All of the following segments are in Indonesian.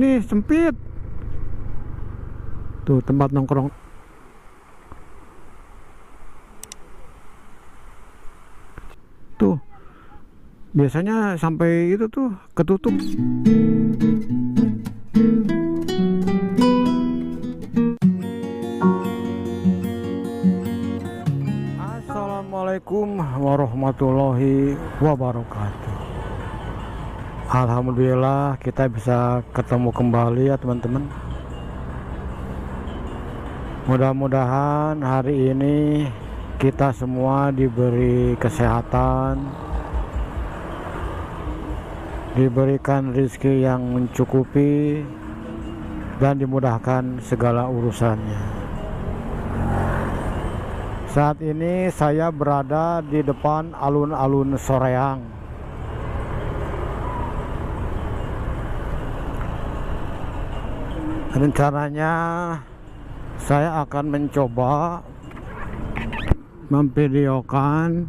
ini sempit. Tuh tempat nongkrong. Tuh biasanya sampai itu tuh ketutup. Assalamualaikum warahmatullahi wabarakatuh. Alhamdulillah kita bisa ketemu kembali ya teman-teman. Mudah-mudahan hari ini kita semua diberi kesehatan, diberikan rezeki yang mencukupi, dan dimudahkan segala urusannya. Saat ini saya berada di depan alun-alun Soreang. Rencananya saya akan mencoba memvideokan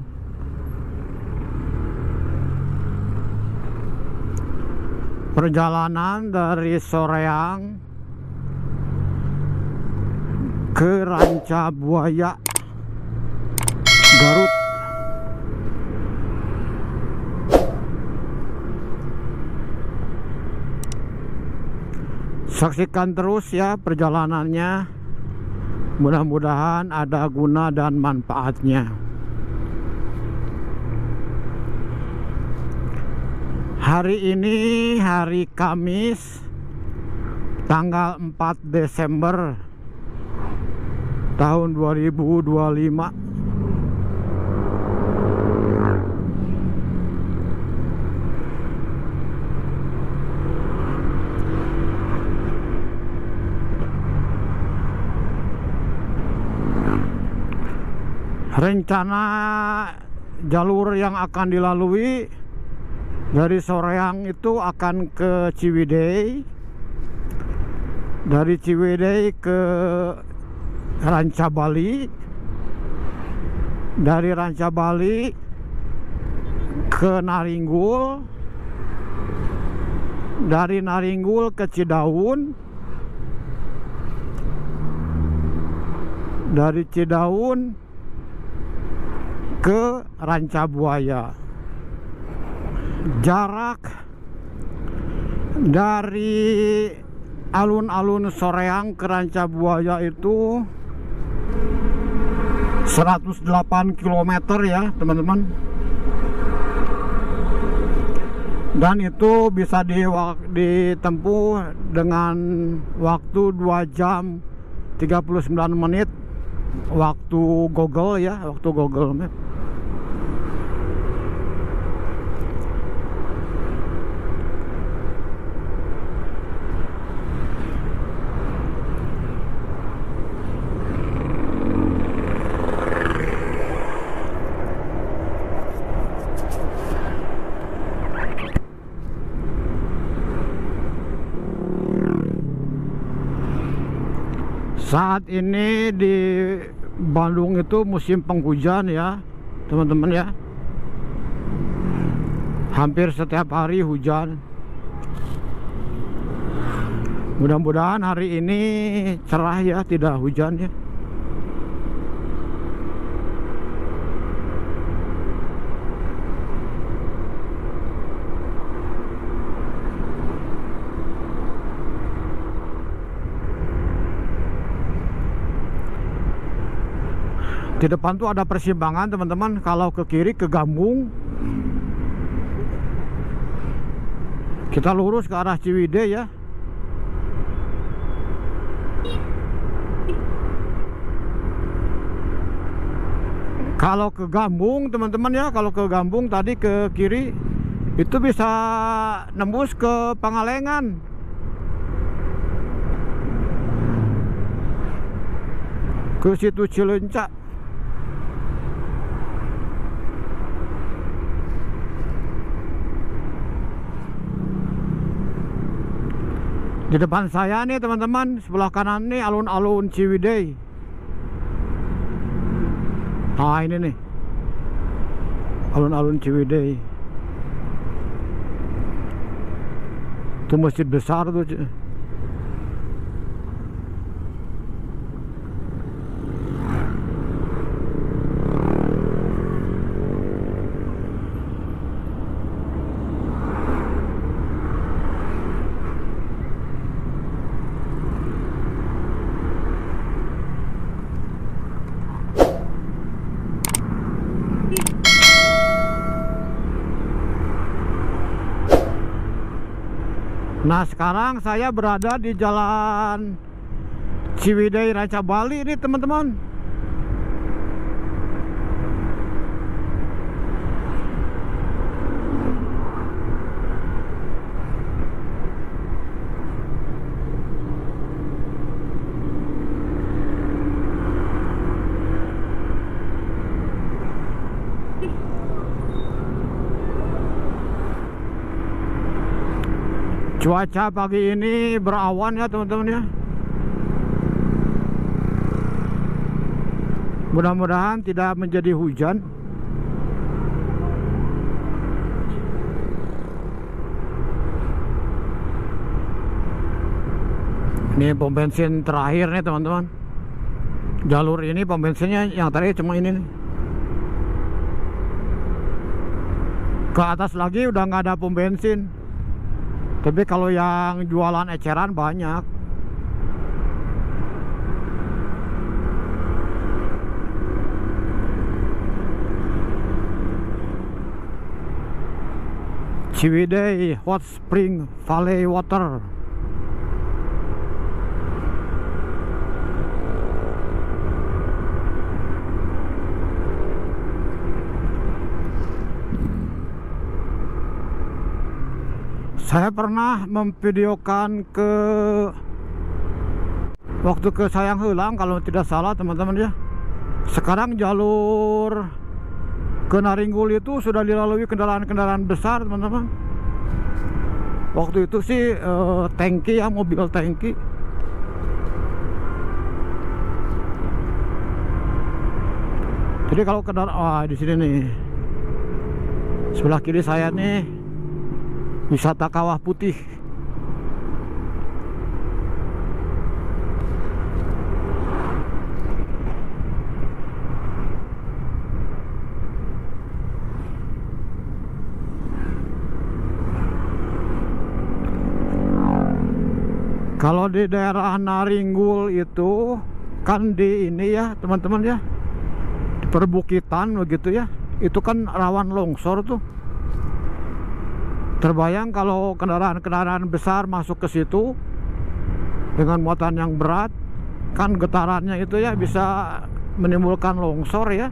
perjalanan dari Soreang ke Rancabuaya, Garut. Saksikan terus ya perjalanannya. Mudah-mudahan ada guna dan manfaatnya. Hari ini hari Kamis tanggal 4 Desember tahun 2025. Rencana jalur yang akan dilalui dari Soreang itu akan ke Ciwidey, dari Ciwidey ke Rancabali, dari Rancabali ke Naringgul, dari Naringgul ke Cidaun, dari Cidaun ke Rancabuaya. Jarak dari alun-alun Soreang ke Rancabuaya itu 108 km ya teman-teman. Dan itu bisa ditempuh dengan waktu 2 jam 39 menit waktu Google ya, waktu Google Map. Saat ini di Bandung itu musim penghujan ya teman-teman ya. Hampir setiap hari hujan. Mudah-mudahan hari ini cerah ya, tidak hujan ya. Di depan tuh ada persimpangan teman-teman. Kalau ke kiri ke Gambung, kita lurus ke arah Ciwidey ya. Kalau ke Gambung teman-teman ya, kalau ke Gambung tadi ke kiri itu bisa nembus ke Pangalengan. Ke situ Cileunca. Di depan saya nih teman-teman, sebelah kanan nih alun-alun Ciwidey. Nah ini nih alun-alun Ciwidey. Itu masjid besar tuh. Nah, sekarang saya berada di Jalan Ciwidey Ranca Bali nih teman-teman. Cuaca pagi ini berawan ya teman-teman ya. Mudah-mudahan tidak menjadi hujan. Ini pom bensin terakhir nih teman-teman. Jalur ini pom bensinnya yang terakhir cuma ini nih. Ke atas lagi udah nggak ada pom bensin. Tapi kalau yang jualan eceran banyak. Ciwidey Hot Spring Valley Water. Saya pernah memvideokan waktu ke Sayang Heulang kalau tidak salah teman-teman ya. Sekarang jalur ke Naringgul itu sudah dilalui kendaraan-kendaraan besar teman-teman. Waktu itu sih tangki ya, mobil tangki. Jadi kalau kendaraan di sini nih, sebelah kiri saya nih wisata Kawah Putih. Kalau di daerah Naringgul itu kan di ini ya teman-teman ya, di perbukitan begitu ya, itu kan rawan longsor tuh. Terbayang kalau kendaraan-kendaraan besar masuk ke situ dengan muatan yang berat, kan getarannya itu ya bisa menimbulkan longsor ya.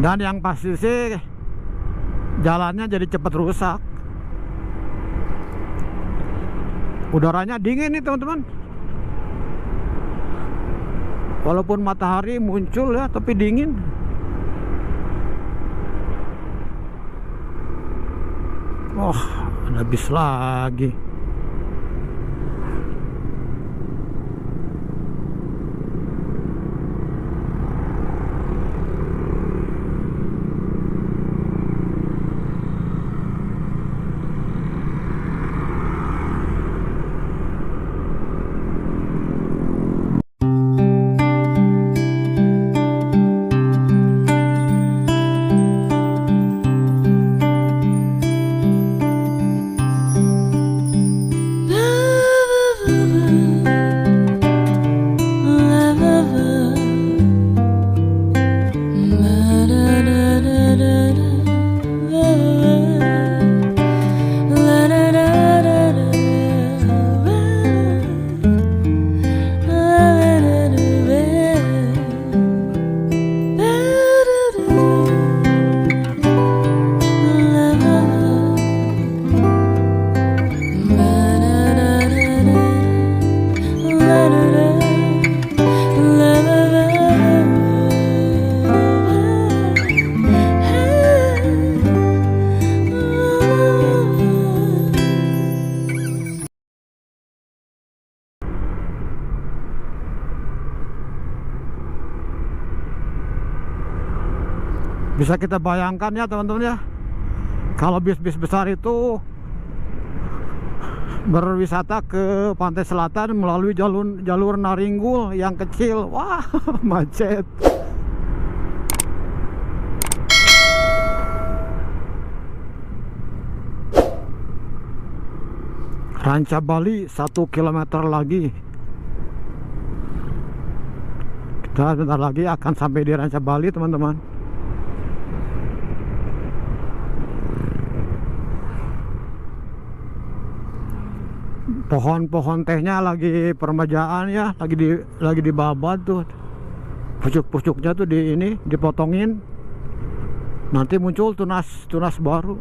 Dan yang pasti sih jalannya jadi cepat rusak. Udaranya dingin nih teman-teman. Walaupun matahari muncul ya, tapi dingin. Oh, habis lagi. Bisa kita bayangkan ya teman-teman ya, kalau bis-bis besar itu berwisata ke pantai selatan melalui jalur Naringgul yang kecil, wah macet. Ranca Bali 1 kilometer lagi. Kita bentar lagi akan sampai di Ranca Bali, teman-teman. Pohon-pohon tehnya lagi permajaan ya, lagi dibabat tuh. Pucuk-pucuknya tuh dipotongin. Nanti muncul tunas baru.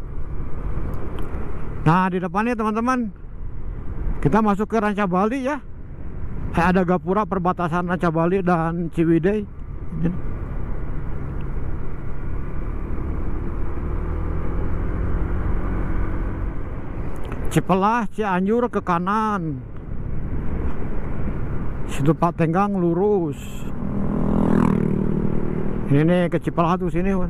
Nah, di depannya teman-teman, kita masuk ke Ranca Bali ya. Ada gapura perbatasan Ranca Bali dan Ciwidey. Cipelah, Cianjur ke kanan. Situ Patenggang lurus. Ini nih ke Cipelah tuh sini, Wan.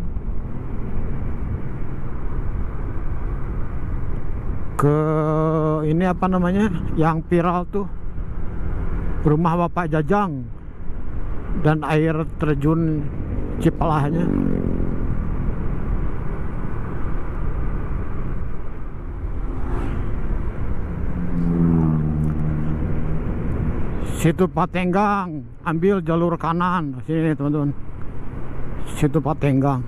Ke ini apa namanya? Yang viral tuh. Rumah Bapak Jajang dan air terjun Cipelahnya. Situ Patenggang, ambil jalur kanan sini teman-teman. Situ Patenggang.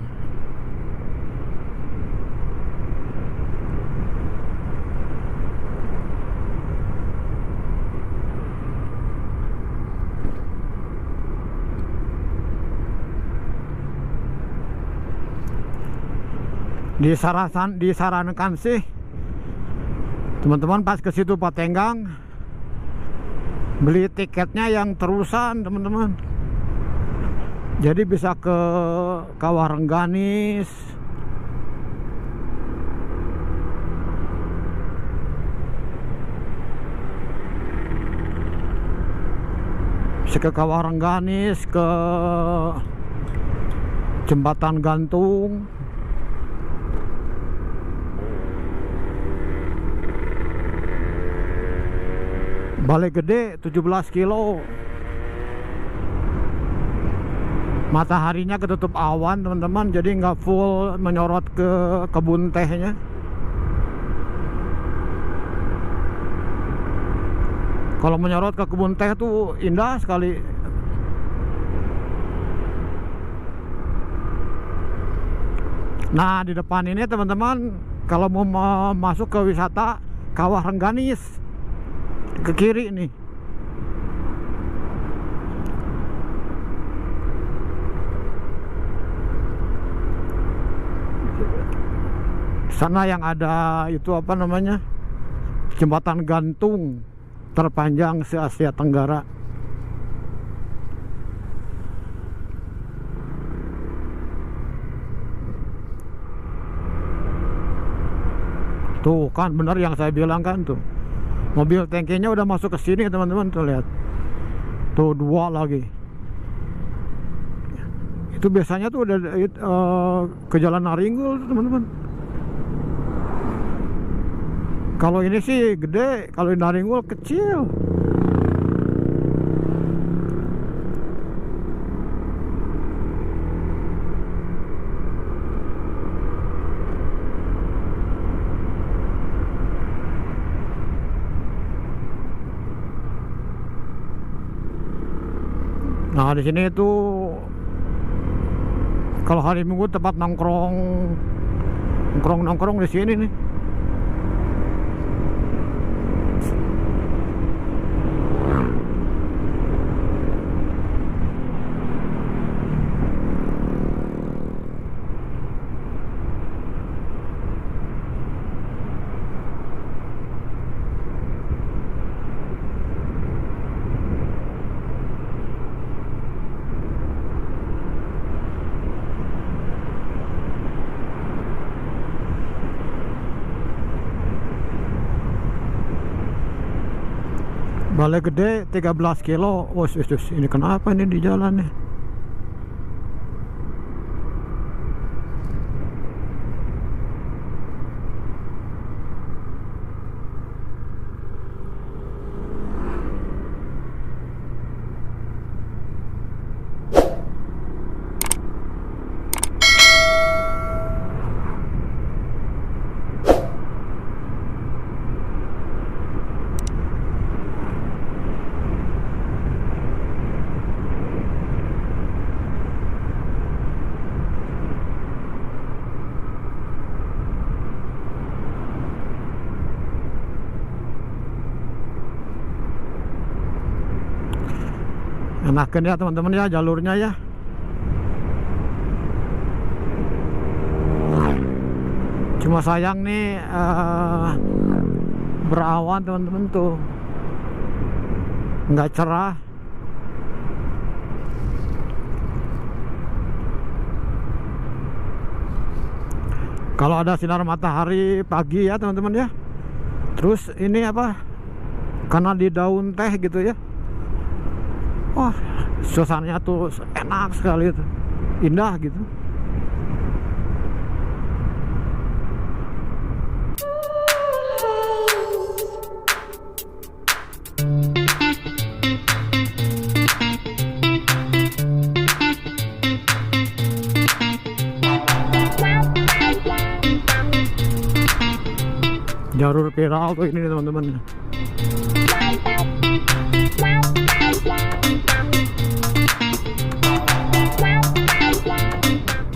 Disarankan sih teman-teman pas ke situ Patenggang beli tiketnya yang terusan teman-teman, jadi bisa ke Kawah Rengganis, bisa ke Kawah Rengganis, ke Jembatan Gantung. Balai Gede 17 kilo. Mataharinya ketutup awan teman-teman, jadi nggak full menyorot ke kebun tehnya. Kalau menyorot ke kebun teh tuh indah sekali. Nah, di depan ini teman-teman, kalau mau masuk ke wisata Kawah Rengganis, ke kiri nih. Sana yang ada itu apa namanya? Jembatan gantung terpanjang se-Asia Tenggara. Tuh kan benar yang saya bilang kan tuh. Mobil tangkinya udah masuk ke sini teman-teman, tuh lihat. Tuh 2 lagi. Itu biasanya tuh udah ke Jalan Naringgul teman-teman. Kalau ini sih gede, kalau di Naringgul kecil. Nah, di sini tuh kalau hari Minggu tempat nongkrong di sini nih. Balai Gede 13 kilo. Oh, ini kenapa ini di jalan nih? Enakan ya teman-teman ya jalurnya ya. Cuma sayang nih berawan teman-teman tuh, nggak cerah. Kalau ada sinar matahari pagi ya teman-teman ya. Terus ini apa? Karena di daun teh gitu ya. Wah, suasananya tuh enak sekali tuh. Indah gitu. Jalur viral tuh ini teman-teman.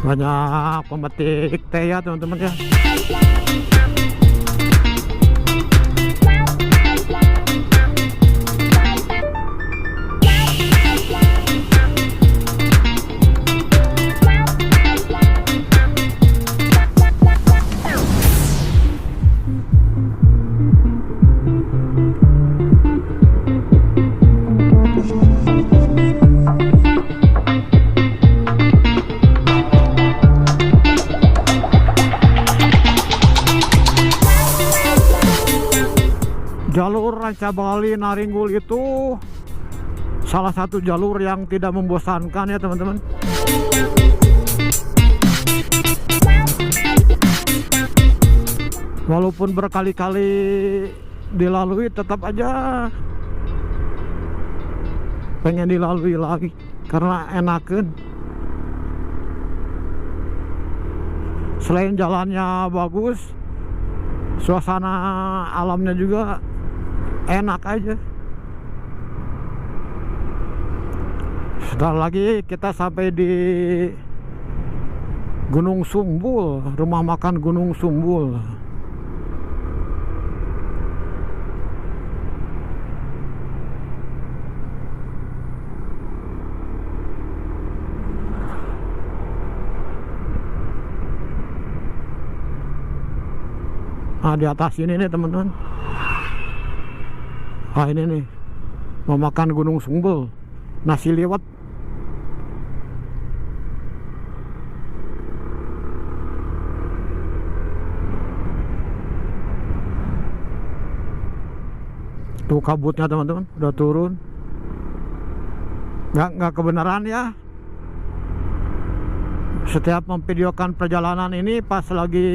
Banyak pemetik teh ya teman-teman ya. Jalur Ranca Bali Naringgul itu salah satu jalur yang tidak membosankan ya teman-teman. Walaupun berkali-kali dilalui tetap aja pengen dilalui lagi karena enakan. Selain jalannya bagus, suasana alamnya juga enak aja. Sebentar lagi kita sampai di Gunung Sumbul, rumah makan Gunung Sumbul. Nah, di atas ini nih teman-teman. Ah, ini nih mau makan Gunung Sumbul, nasi liwet. Tuh kabutnya teman-teman udah turun. Nggak kebenaran ya. Setiap memvideokan perjalanan ini pas lagi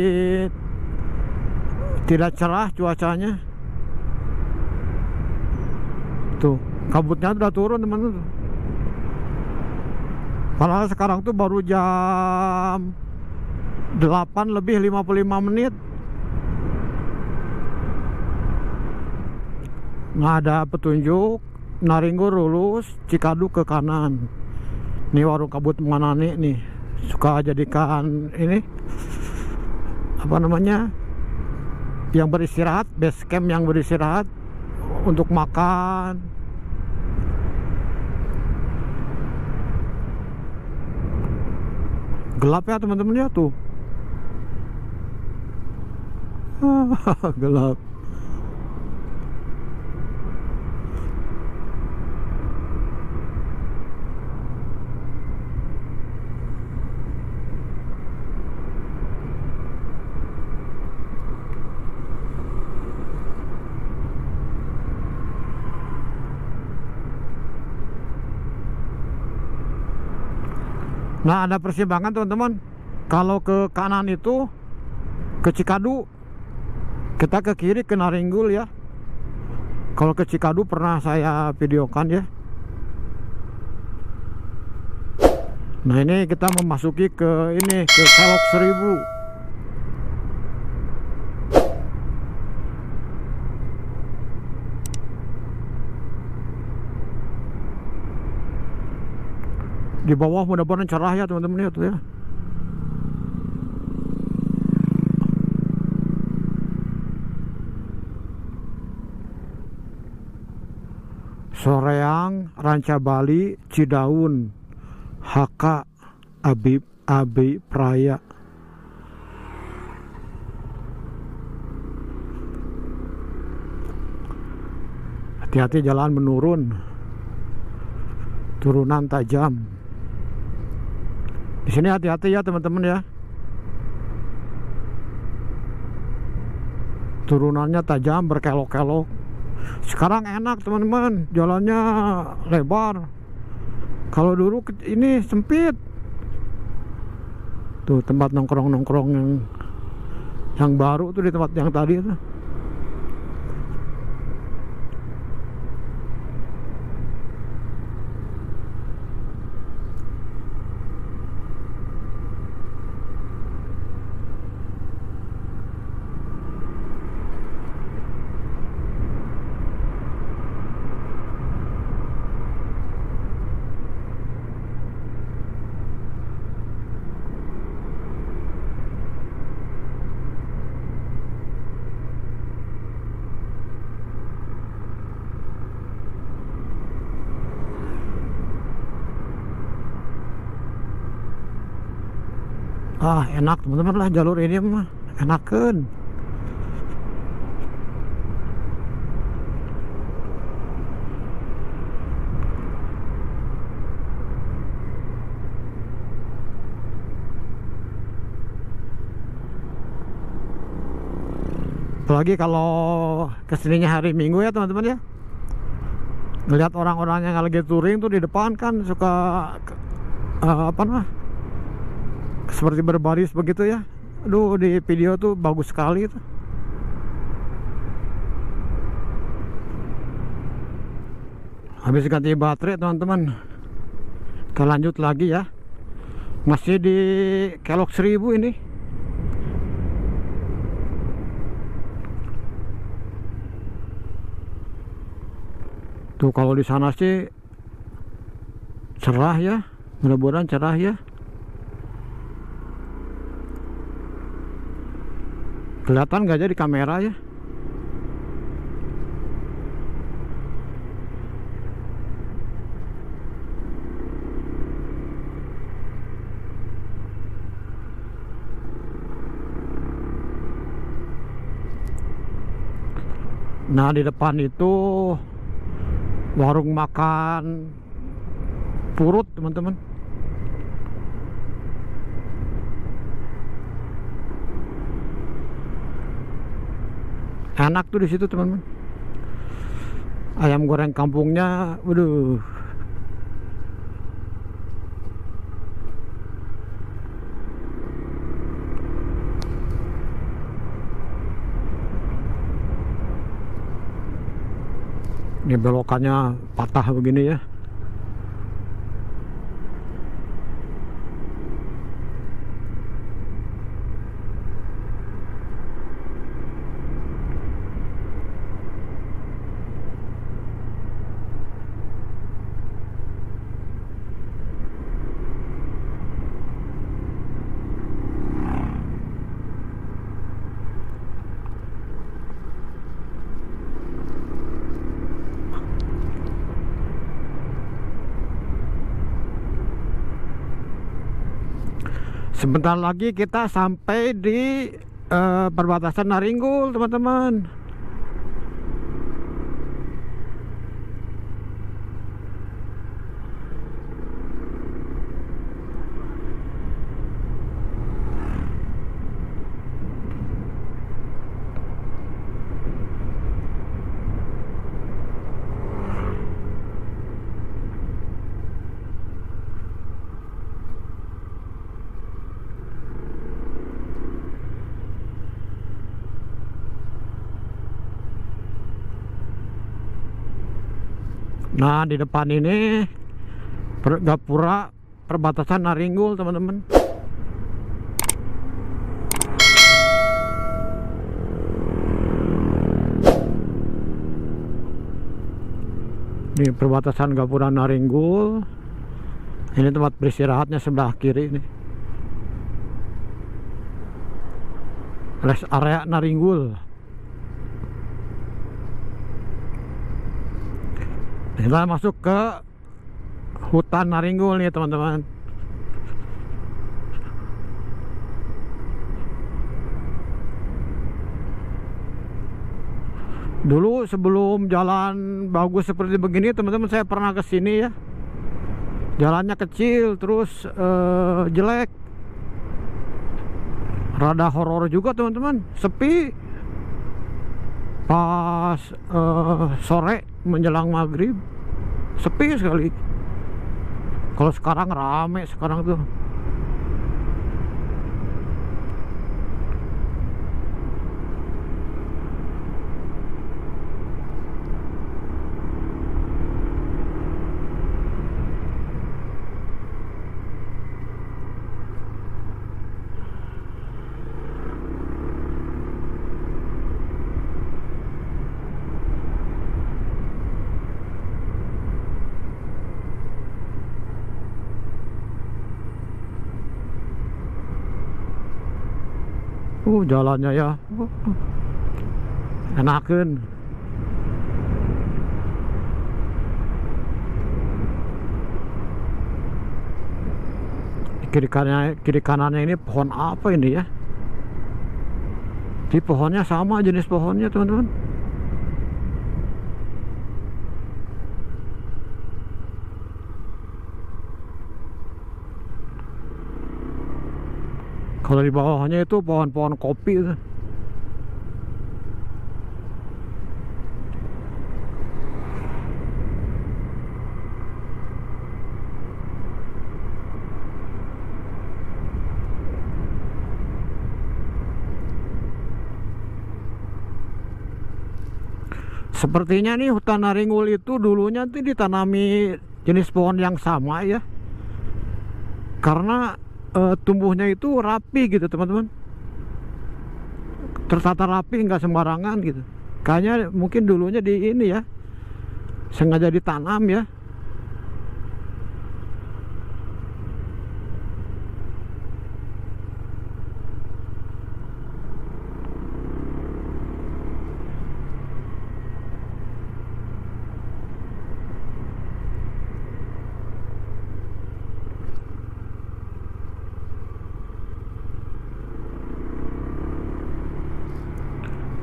tidak cerah cuacanya. Tuh kabutnya udah turun teman-teman. Padahal sekarang tuh baru jam 8 lebih 55 menit. Nah, ada petunjuk Naringgul lurus, Cikadu ke kanan. Ini warung kabut Manani nih. Suka jadikan ini apa namanya, yang beristirahat, base camp yang beristirahat untuk makan. Gelap ya teman-teman ya tuh. Gelap. Nah, ada persimpangan teman-teman. Kalau ke kanan itu ke Cikadu, kita ke kiri ke Naringgul ya. Kalau ke Cikadu pernah saya videokan ya. Nah, ini kita memasuki ke ini, ke Kelok 1000. Di bawah mudah-mudahan cerah ya teman-teman ya tuh ya. Soreang, Ranca Bali, Cidaun, HK, Abi Praya. Hati-hati jalan menurun, turunan tajam. Di sini hati-hati ya teman-teman ya. Turunannya tajam, berkelok-kelok. Sekarang enak teman-teman, jalannya lebar. Kalau dulu ini sempit. Tuh tempat nongkrong-nongkrong yang baru tuh di tempat yang tadi tuh. Enak teman-teman lah jalur ini mah, enakan. Apalagi kalau kesininya hari Minggu ya teman-teman ya. Ngelihat orang-orang yang lagi touring tuh di depan kan suka seperti berbaris begitu ya. Aduh, di video tuh bagus sekali tuh. Habis ganti baterai teman-teman, kita lanjut lagi ya. Masih di Kelok 1000 ini. Tuh kalau di sana sih cerah ya, mudah-mudahan cerah ya. Kelihatan nggak aja di kamera ya. Nah di depan itu warung makan Purut teman-teman. Enak tuh di situ teman-teman. Ayam goreng kampungnya, waduh. Ini belokannya patah begini ya. Sebentar lagi kita sampai di perbatasan Naringgul teman-teman. Nah di depan ini gapura perbatasan Naringgul teman-teman. Ini perbatasan gapura Naringgul. Ini tempat beristirahatnya sebelah kiri ini. Rest area Naringgul. Kita masuk ke hutan Naringgul nih teman-teman. Dulu sebelum jalan bagus seperti begini teman-teman, saya pernah ke sini ya. Jalannya kecil, terus jelek, rada horor juga teman-teman, sepi. Pas sore menjelang maghrib sepi sekali. Kalau sekarang rame sekarang tuh. Jalannya ya enakeun. Kiri kanannya ini pohon apa ini ya? Di pohonnya sama jenis pohonnya teman-teman. Kalau di bawahnya itu pohon-pohon kopi itu. Sepertinya nih hutan Naringgul itu dulunya tuh ditanami jenis pohon yang sama ya. Karena tumbuhnya itu rapi gitu teman-teman, tertata rapi, nggak sembarangan gitu. Kayaknya mungkin dulunya di ini ya, sengaja ditanam ya.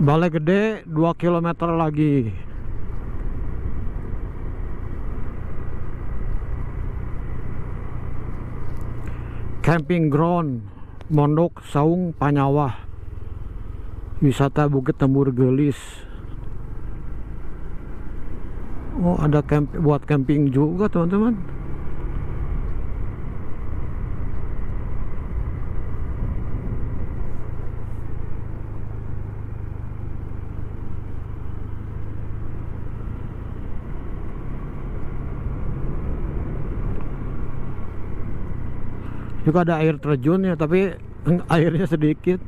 Balai Gede 2 km lagi. Camping ground Mondok Saung Panyawah. Wisata Bukit Tembur Gelis. Oh, ada buat camping juga teman-teman. Juga ada air terjun ya, tapi airnya sedikit.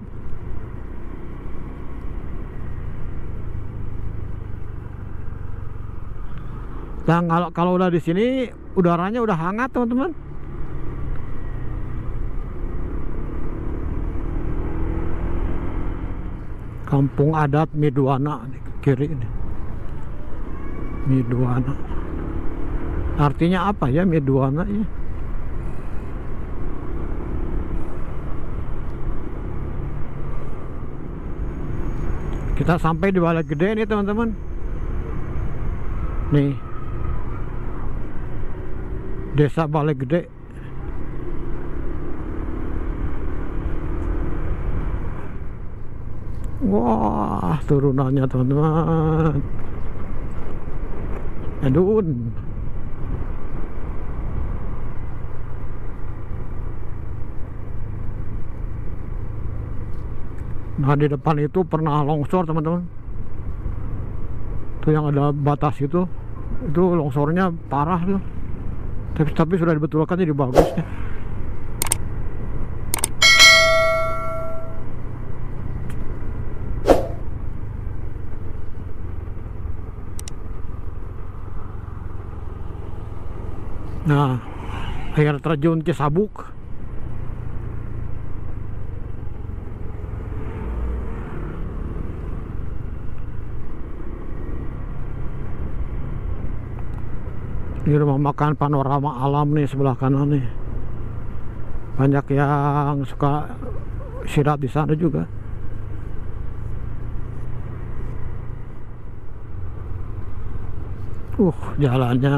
Nah, kalau udah di sini udaranya udah hangat teman-teman. Kampung adat Midwana di kiri ini. Midwana. Artinya apa ya Midwana ya? Kita sampai di Balai Gede nih teman-teman. Nih, Desa Balai Gede. Wah, turunannya teman-teman. Edun. Nah, di depan itu pernah longsor teman-teman. Itu yang ada batas itu longsornya parah tuh. Tapi sudah dibetulkan jadi bagus ya. Nah, air terjun Cisabuk. Ini rumah makan panorama alam nih sebelah kanan nih. Banyak yang suka istirahat di sana juga. Jalannya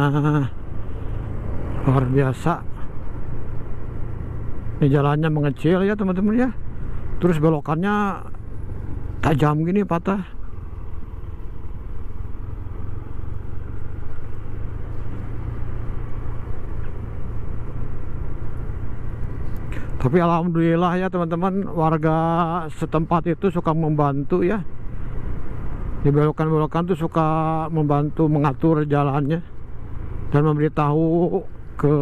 luar biasa. Ini jalannya mengecil ya teman-teman ya. Terus belokannya tajam gini, patah. Tapi alhamdulillah ya teman-teman, warga setempat itu suka membantu ya. Di belokan-belokan tuh suka membantu mengatur jalannya dan memberitahu ke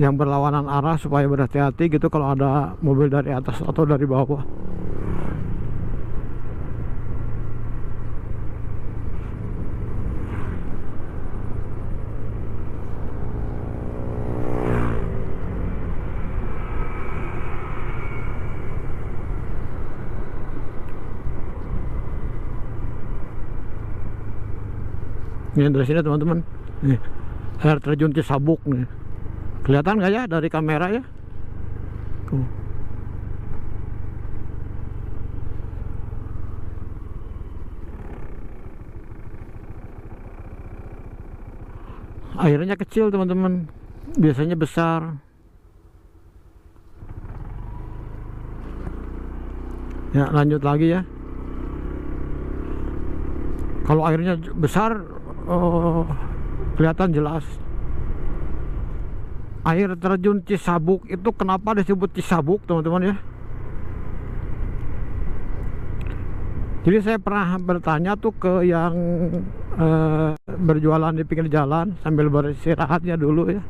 yang berlawanan arah supaya berhati-hati gitu kalau ada mobil dari atas atau dari bawah. Ini dari sini teman-teman, nih air terjun Cisabuk nih, kelihatan nggak ya dari kamera ya? Airnya kecil teman-teman, biasanya besar. Ya lanjut lagi ya. Kalau airnya besar, kelihatan jelas. Air terjun Cisabuk itu kenapa disebut Cisabuk teman-teman ya? Jadi saya pernah bertanya tuh ke yang berjualan di pinggir jalan sambil beristirahatnya dulu ya.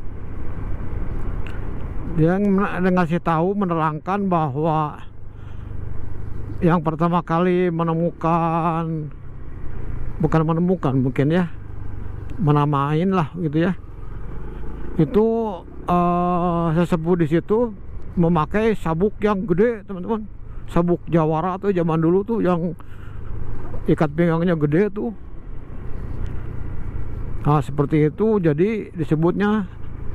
Dia ngasih tahu, menerangkan bahwa yang pertama kali menemukan, bukan menemukan mungkin ya, menamain lah gitu ya, itu sesepuh di situ memakai sabuk yang gede teman-teman, sabuk jawara tuh zaman dulu tuh yang ikat pinggangnya gede tuh. Nah seperti itu, jadi disebutnya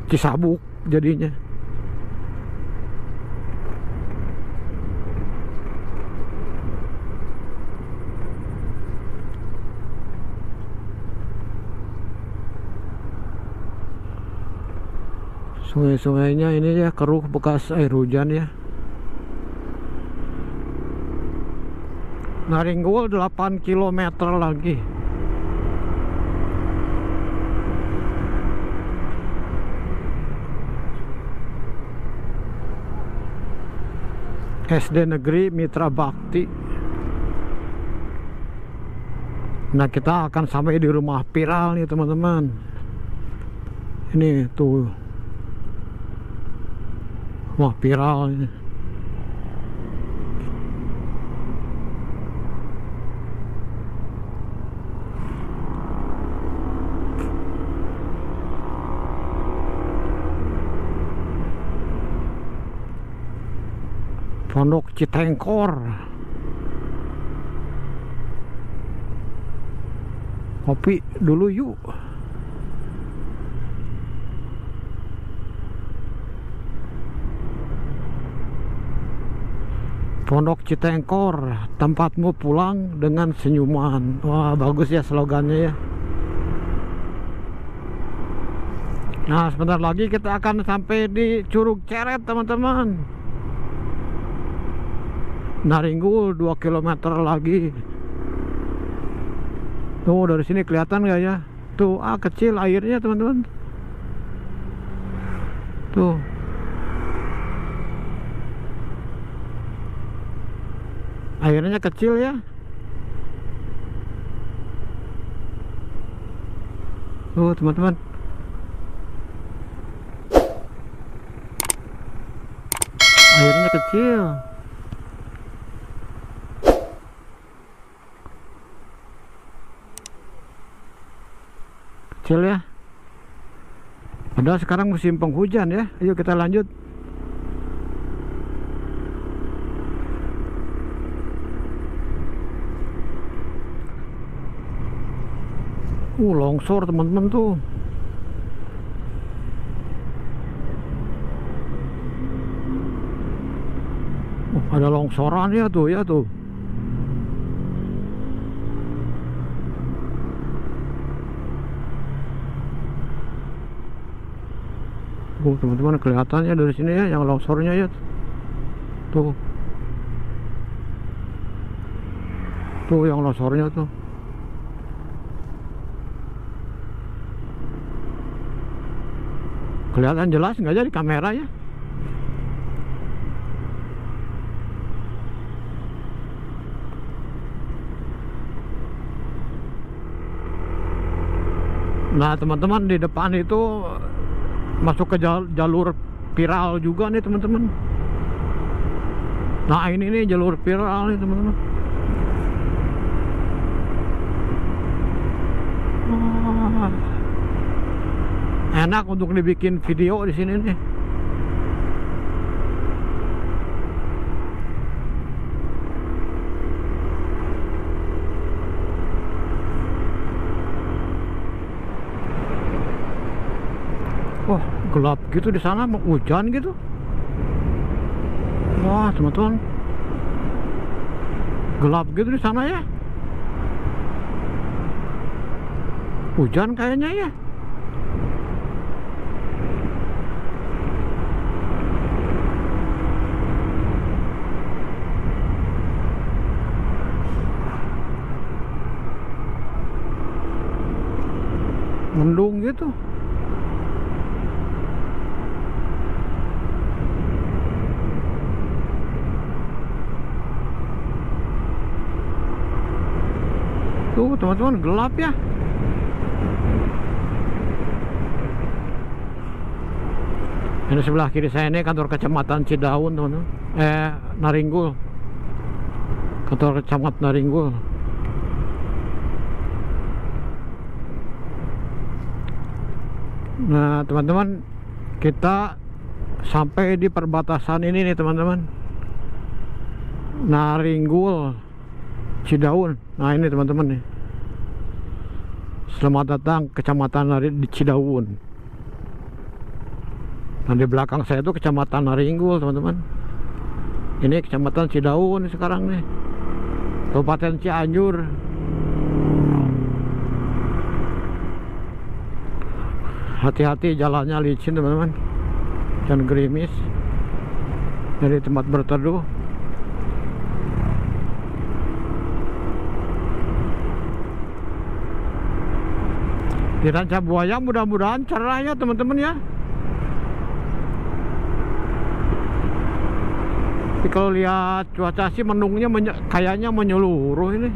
Cisabuk jadinya. Sungai-sungainya ini ya keruh bekas air hujan ya. Naringgul 8 km lagi. SD Negeri Mitra Bakti. Nah kita akan sampai di rumah viral nih teman-teman. Ini tuh rumah viral ini. Pondok Citengkor. Kopi dulu yuk. Pondok Citengkor, tempatmu pulang dengan senyuman. Wah bagus ya slogannya ya. Nah sebentar lagi kita akan sampai di Curug Ceret teman-teman. Naringgul 2 km lagi. Tuh dari sini kelihatan gak ya? Tuh kecil airnya teman-teman. Tuh. Airnya kecil ya. Tuh teman-teman. Airnya kecil. Kecil ya. Padahal sekarang musim penghujan ya. Ayo kita lanjut. Longsor teman-teman tuh. Ada longsoran ya tuh, ya tuh. Teman-teman, kelihatannya dari sini ya yang longsornya ya. Tuh. Tuh yang longsornya tuh. Kelihatan jelas nggak jadi kamera ya? Nah teman-teman, di depan itu masuk ke jalur viral juga nih teman-teman. Nah ini nih jalur viral nih teman-teman. Enak untuk dibikin video di sini nih. Wah, gelap gitu di sana, mau hujan gitu. Wah, teman-teman. Gelap gitu di sana ya. Hujan kayaknya ya. Mendung gitu. Tuh teman-teman, gelap ya. Ini sebelah kiri saya ini kantor kecamatan Cidaun teman-teman. Naringgul. Kantor kecamatan Naringgul. Nah teman-teman, kita sampai di perbatasan ini nih teman-teman. Naringgul Cidaun. Nah ini teman-teman nih. Selamat datang kecamatan di Cidaun. Dan di belakang saya itu kecamatan Naringgul teman-teman. Ini kecamatan Cidaun sekarang nih. Kabupaten Cianjur. Hati-hati jalannya licin teman-teman. Dan gerimis. Dari tempat berteduh. Di Ranca Buaya mudah-mudahan cerah ya teman-teman ya. Tapi kalau lihat cuaca sih mendungnya kayaknya menyeluruh ini.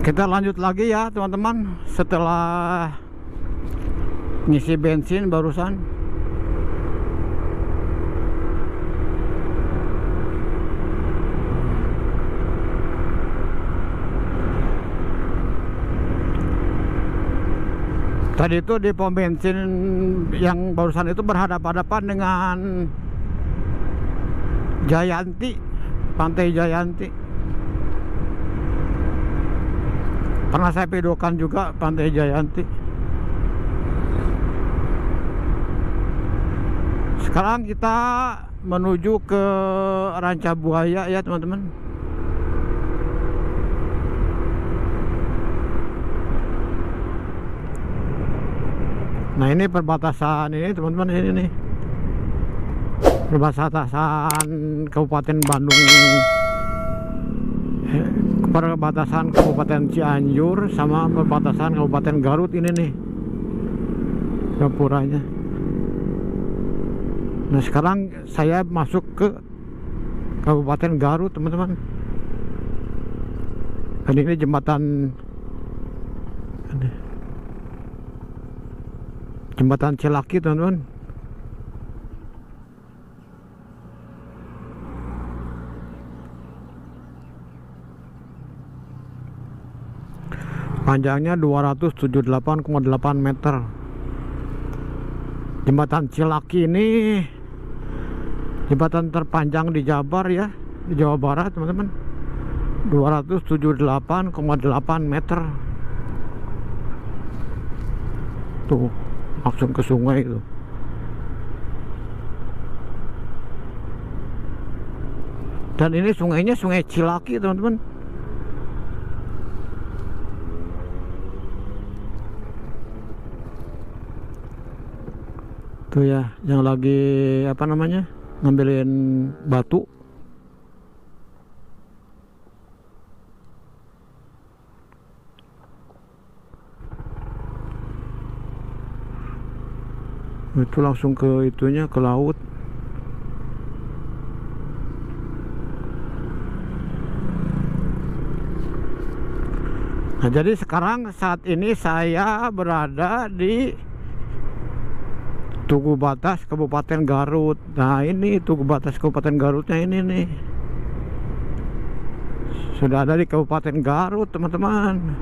Kita lanjut lagi ya teman-teman, setelah ngisi bensin barusan. Tadi itu di pom bensin yang barusan itu berhadapan-hadapan dengan Jayanti, Pantai Jayanti. Pernah saya videokan juga Pantai Jayanti. Sekarang kita menuju ke Ranca Buaya ya teman-teman. Nah ini perbatasan ini teman-teman, ini nih perbatasan Kabupaten Bandung, perbatasan Kabupaten Cianjur sama perbatasan Kabupaten Garut ini nih gapuranya. Nah sekarang saya masuk ke Kabupaten Garut teman-teman. Dan ini jembatan Jembatan Cilaki, teman-teman. Panjangnya 278,8 meter. Jembatan Cilaki ini jembatan terpanjang di Jabar ya, di Jawa Barat, teman-teman. 278,8 meter. Tuh, langsung ke sungai itu. Dan ini sungainya Sungai Cilaki, teman-teman. Tuh ya, yang lagi apa namanya, ngambilin batu. Itu langsung ke itunya, ke laut. Nah, jadi sekarang saat ini saya berada di Tugu Batas Kabupaten Garut. Nah, ini Tugu Batas Kabupaten Garutnya ini nih. Sudah ada di Kabupaten Garut, teman-teman.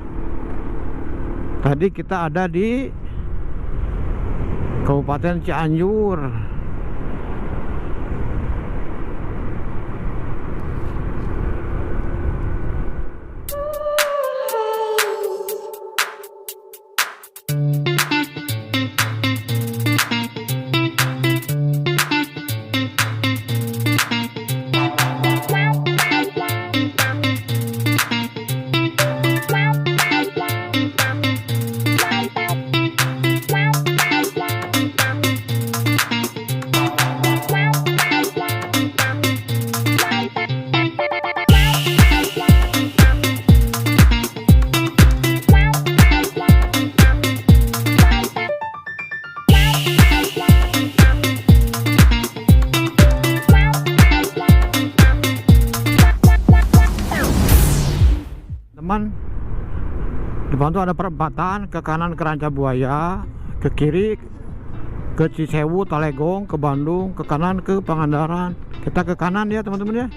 Tadi kita ada di Kabupaten Cianjur. Depan tuh ada perempatan, ke kanan ke Rancabuaya, ke kiri ke Cisewu, Talegong, ke Bandung, ke kanan ke Pangandaran. Kita ke kanan ya, teman-teman ya.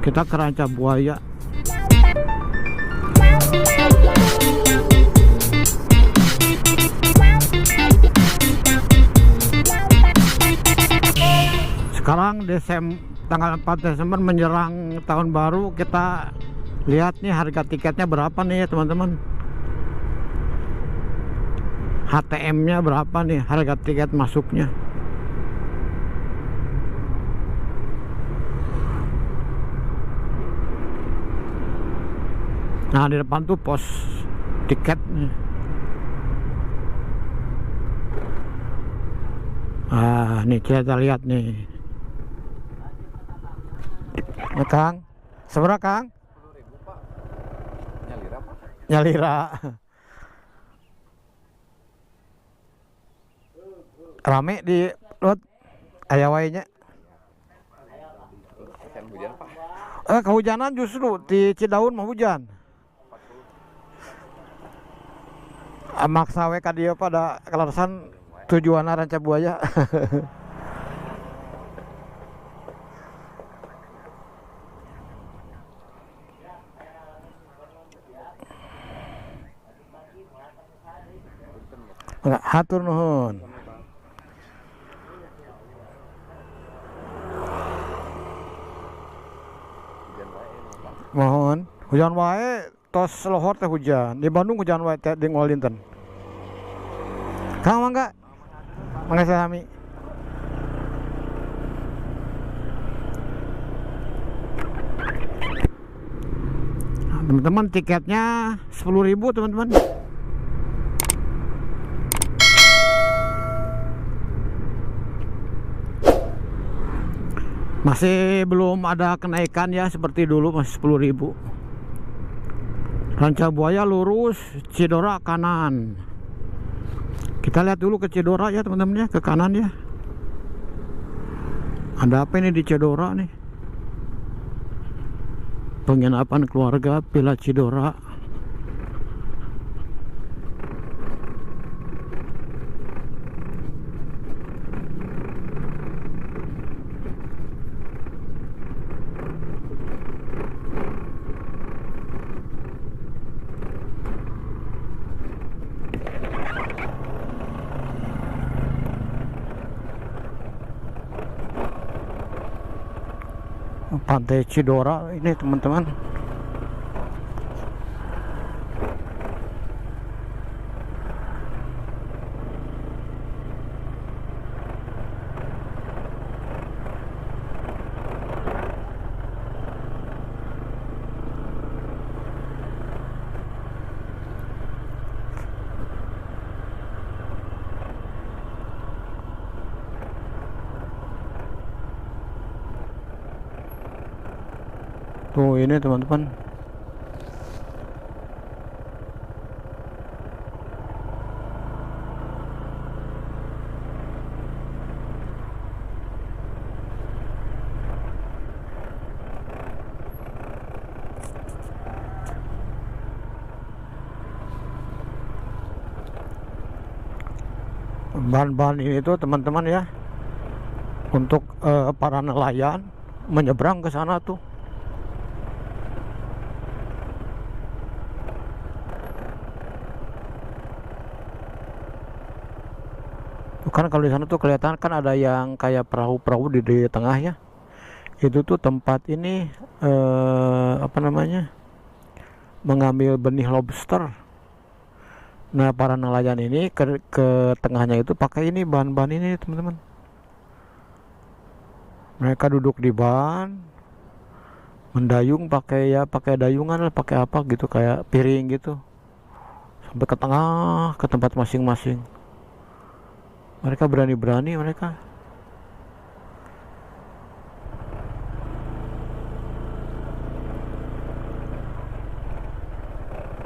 Kita ke Rancabuaya. Sekarang tanggal 4 Desember menjelang tahun baru, kita lihat nih harga tiketnya berapa nih ya, teman-teman. HTM-nya berapa nih, harga tiket masuknya. Nah, di depan tuh pos tiket nih. Ah, nih kita lihat nih. Nah, Kang, seberapa Kang? 10.000 Pak. Nyalira Pak. Nyalira. Rame di rot ayawainya. Hujan Pak. Kehujanan justru di Cidaun mah hujan. Maksa we ka dieu pada kelarasan tujuanna Rancabuaya. Enggak, hatur nuhun. Mohon, hujan wae tos lohor teh hujan. Di Bandung hujan wae teh di Ngolinten. Kang mangga. Mangga sami. Teman-teman, tiketnya 10.000 teman-teman. Masih belum ada kenaikan ya, seperti dulu masih 10.000. Rancabuaya lurus, Cidora kanan. Kita lihat dulu ke Cidora ya teman-teman ya, ke kanan ya. Ada apa ini di Cidora nih? penginapan keluarga Villa Cidora. Pantai Cidora ini teman-teman. Tuh ini teman-teman. Bahan-bahan ini tuh teman-teman ya, untuk para nelayan menyeberang ke sana tuh. Kan kalau di sana tuh kelihatan kan ada yang kayak perahu-perahu di tengah ya. Itu tuh tempat ini apa namanya? Mengambil benih lobster. Nah, para nelayan ini ke tengahnya itu pakai ini bahan-bahan ini teman-teman. Mereka duduk di ban, mendayung pakai dayungan lah, pakai apa gitu kayak piring gitu. Sampai ke tengah ke tempat masing-masing. Mereka berani-berani mereka.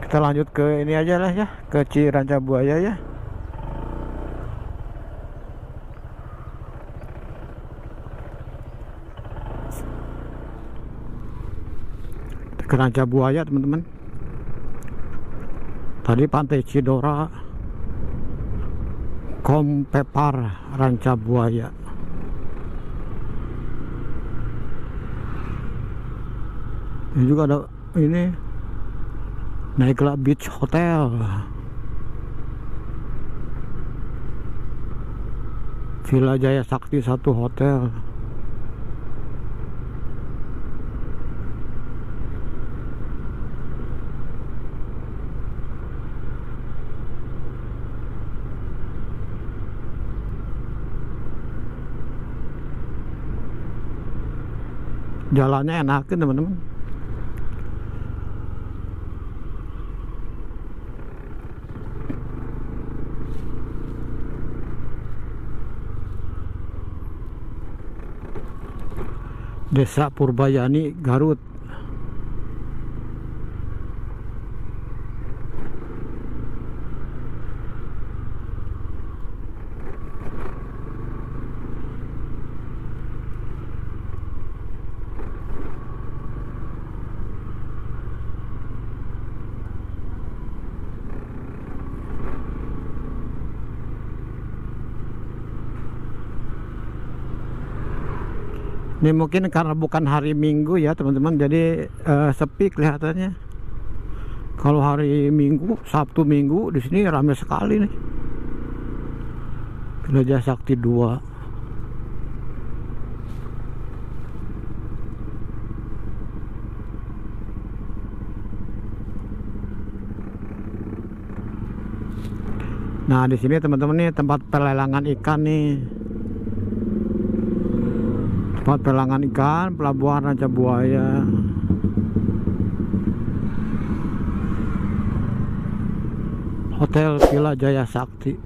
Kita lanjut ke ini aja lah ya, ke Cirancabuaya ya. Ke Rancabuaya teman-teman. Tadi Pantai Cidora, Kompepar, Rancabuaya. Ini juga ada ini Naikla Beach Hotel, Villa Jaya Sakti 1 hotel. Jalannya enakin teman-teman. Desa Purbayani, Garut. Ini mungkin karena bukan hari Minggu ya teman-teman, jadi sepi kelihatannya. Kalau hari Minggu, Sabtu Minggu di sini ramai sekali nih. Villa Jaya Sakti 2. Nah, di sini teman-teman nih tempat pelelangan ikan nih. Tempat pelelangan ikan, pelabuhan Rancabuaya. Hotel Villa Jaya Sakti.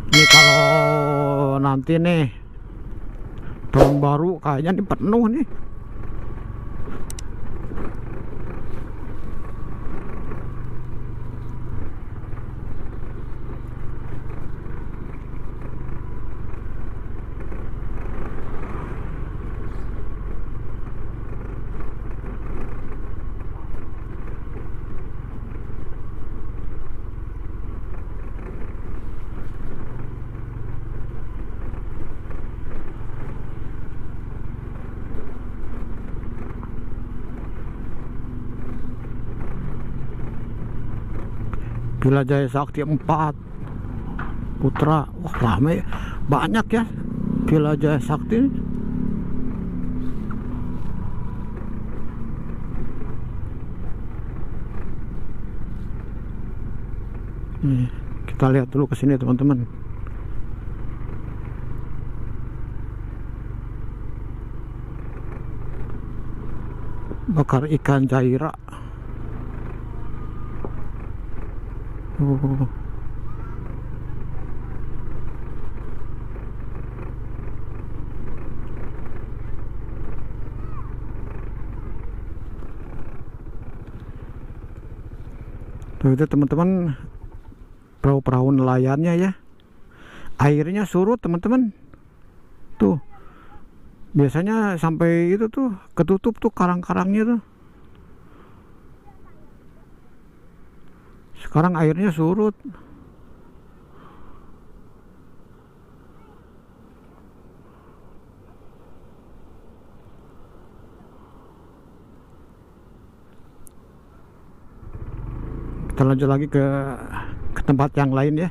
Ini kalau nanti nih tahun baru kayaknya ini penuh nih. Villa Jaya Sakti 4 Putra. Wah, ramai, banyak ya Villa Jaya Sakti. Nih, kita lihat dulu ke sini teman-teman. Bakar ikan Jaira. Oh. Tuh itu teman-teman, perahu-perahu nelayannya ya. Airnya surut teman-teman. Tuh. Biasanya sampai itu tuh ketutup tuh karang-karangnya tuh. Sekarang airnya surut. Kita lanjut lagi ke tempat yang lain ya.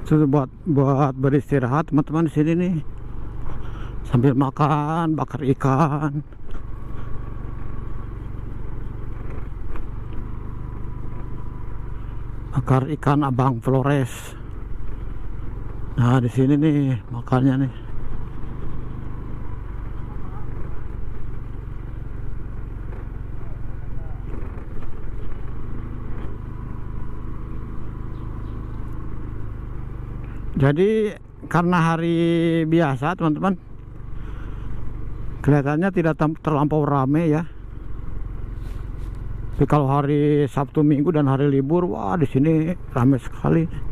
Itu buat beristirahat teman-teman di sini nih, sambil makan, bakar ikan. Bakar ikan Abang Flores. Nah, di sini nih makannya nih. Jadi karena hari biasa teman-teman, kelihatannya tidak terlampau ramai ya. Tapi kalau hari Sabtu Minggu dan hari libur, wah di sini ramai sekali.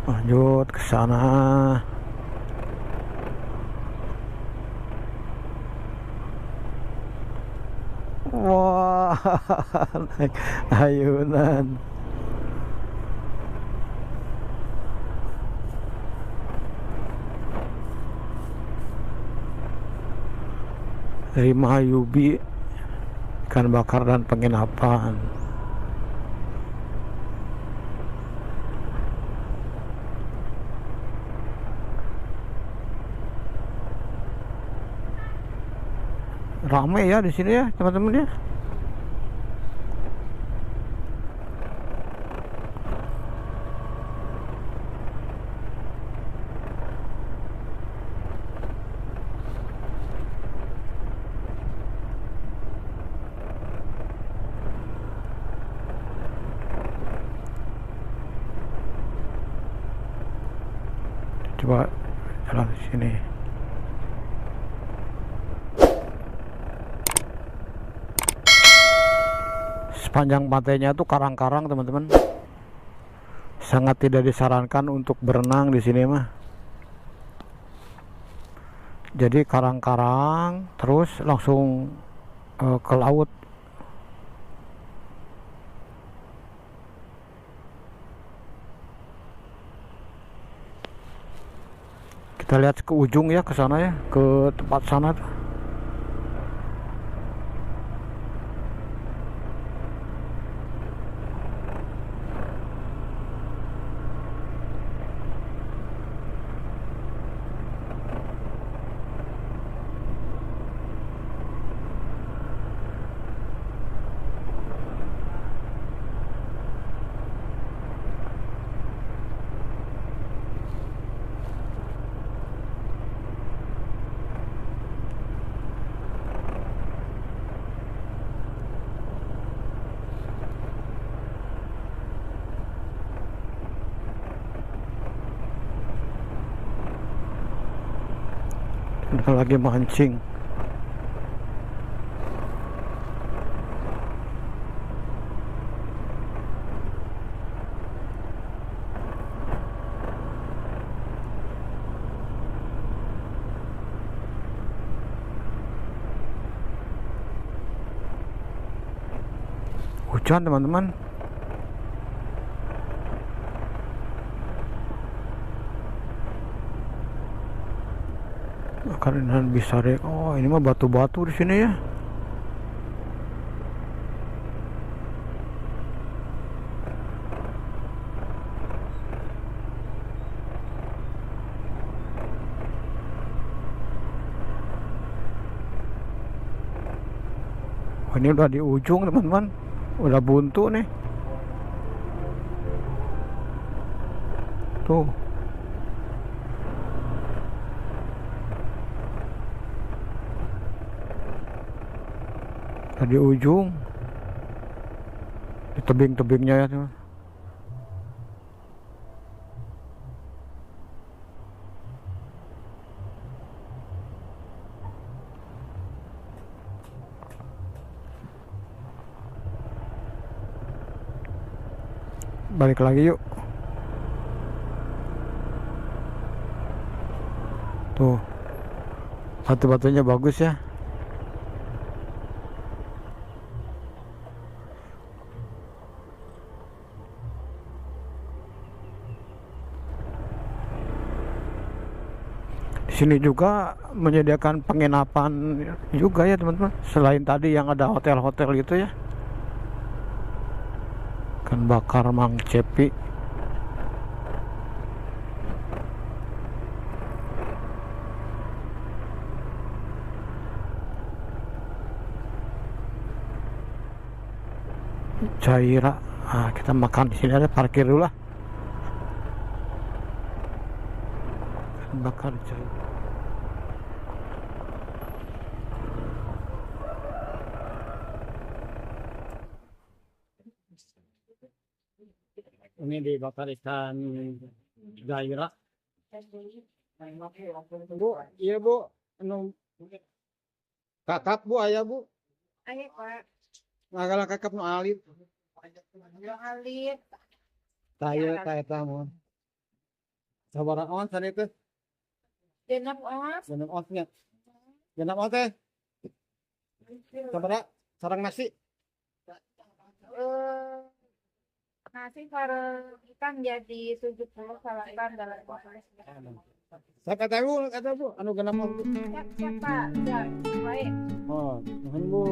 Lanjut ke sana. Wah, naik ayunan. Dari Mahayubi, ikan bakar dan penginapan. Ramai ya di sini ya teman-teman ya. Coba jalan di sini. Sepanjang pantainya itu karang-karang teman-teman. Sangat tidak disarankan untuk berenang di sini mah. Jadi karang-karang terus langsung ke laut. Kita lihat ke ujung ya, ke sana ya, ke tempat sana tuh. mereka lagi mancing. Hujan teman-teman. Karena bisa oh ini mah batu-batu di sini ya. Oh, ini udah di ujung teman-teman, udah buntu nih. Tuh. Di ujung, di tebing-tebingnya ya teman. Balik lagi yuk. Tuh, batu-batunya bagus ya. Di sini juga menyediakan penginapan juga ya teman-teman. Selain tadi yang ada hotel-hotel gitu ya. Ikan bakar Mang Cepi. Caira. Ah, kita makan di sini, ada parkir dulu lah. Ikan bakar Caira. Ini dibakar ikan gairah. Bu, iya bu, anu kakap bu, ayah bu. Ayo Pak, Ngagalah kakap nu alit. yang alit. Saya tamu. Sabar on sana itu. Jenap os. Genep osnya. Genep os teh. Sabar sarang nasi. Nasi para ikan jadi 70 salapan dalam proses. Saya kata bu, anu genep os. Siap Pak, ya baik. Oh, nuhun bu.